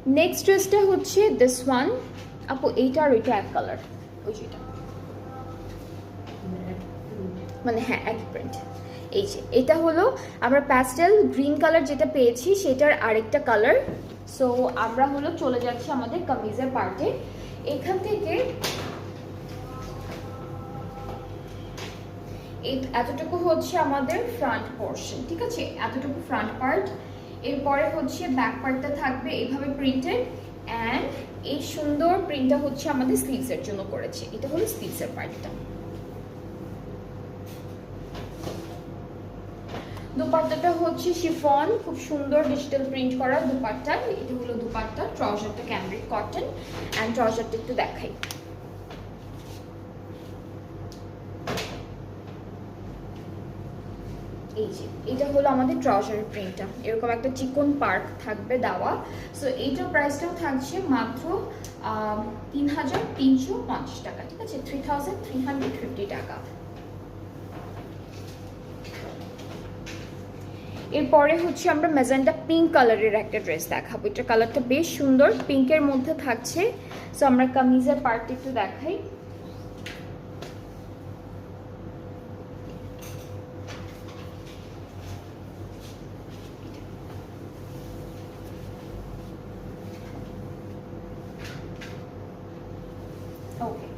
Next ড্রেসটা হচ্ছে this one. আপু এইটা আর ওইটা এক কালার, ওই যেটা মানে হ্যাঁ একই প্রিন্ট। এই যে এটা হলো আমরা প্যাস্টেল গ্রিন কালার যেটা পেয়েছি সেটার আরেকটা কালার। সো আমরা হলো চলে যাচ্ছি আমাদের কামিজের পার্টে। এখান থেকে এতটুকু হচ্ছে আমাদের ফ্রন্ট পোর্শন, ঠিক আছে, এতটুকু ফ্রন্ট পার্ট। এরপরে হচ্ছে ব্যাক পার্টটা থাকবে এইভাবে প্রিন্টেড, অ্যান্ড এই সুন্দর প্রিন্টটা হচ্ছে আমাদের স্লিভসের জন্য করেছে। এটা হলো স্লিভসের পার্টটা। দুপাট্টাটা হচ্ছে শিফন, খুব সুন্দর ডিজিটাল প্রিন্ট করা দুপাট্টা। এটা হলো দুপাট্টা, ট্রাউজারটা ক্যামব্রিক কটন, অ্যান্ড ট্রাউজারটা একটু দেখাই। এই যে এটা হলো আমাদের ট্রাউজারের প্রিন্টটা, এরকম একটা চিকন পার্ক থাকবে দেওয়া। সো এইটার প্রাইসটাও থাকছে মাত্র 3350 টাকা, ঠিক আছে, 3350 টাকা। এরপরে হচ্ছে আমরা ম্যাজেন্টা পিঙ্ক কালারের একটা ড্রেস দেখাবো। এটা কালারটা বেশ সুন্দর, পিঙ্কের মধ্যে থাকছে। সো আমরা কামিজের পার্ট একটু দেখাই। ওকে,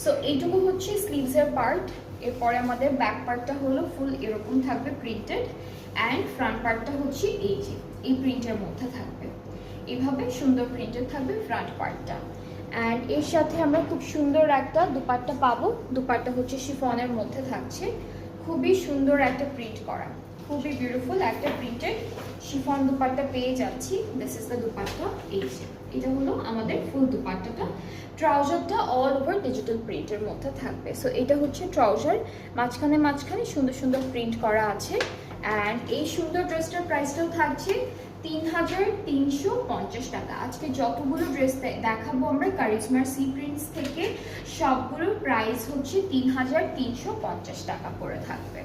সো এইটুকু হচ্ছে স্লিভসের পার্ট। এরপরে আমাদের ব্যাক পার্টটা হলো ফুল এরকম থাকবে প্রিন্টেড, অ্যান্ড ফ্রন্ট পার্টটা হচ্ছে এই যে এই প্রিন্টের মধ্যে থাকবে, এইভাবে সুন্দর প্রিন্টেড থাকবে ফ্রন্ট পার্টটা। অ্যান্ড এর সাথে আমরা খুব সুন্দর একটা দুপাট্টা পাবো। দুপাট্টা হচ্ছে শিফনের মধ্যে থাকছে, খুবই সুন্দর একটা প্রিন্ট করা, খুবই বিউটিফুল একটা প্রিন্টেড শিফন দুপাট্টা পেয়ে যাচ্ছি। This is the dupatta. এই যে এটা হলো আমাদের ফুল দুপাট্টাটা। ট্রাউজারটা অল ওভার ডিজিটাল প্রিন্টের মধ্যে থাকবে। সো এটা হচ্ছে ট্রাউজার, মাঝখানে মাঝখানে সুন্দর সুন্দর প্রিন্ট করা আছে। অ্যান্ড এই সুন্দর ড্রেসটার প্রাইসটাও থাকছে 3350 টাকা। আজকে যতগুলো ড্রেস দেখাবো আমরা কারিজমার সি প্রিন্টস থেকে, সবগুলোর প্রাইস হচ্ছে 3350 টাকা করে থাকবে।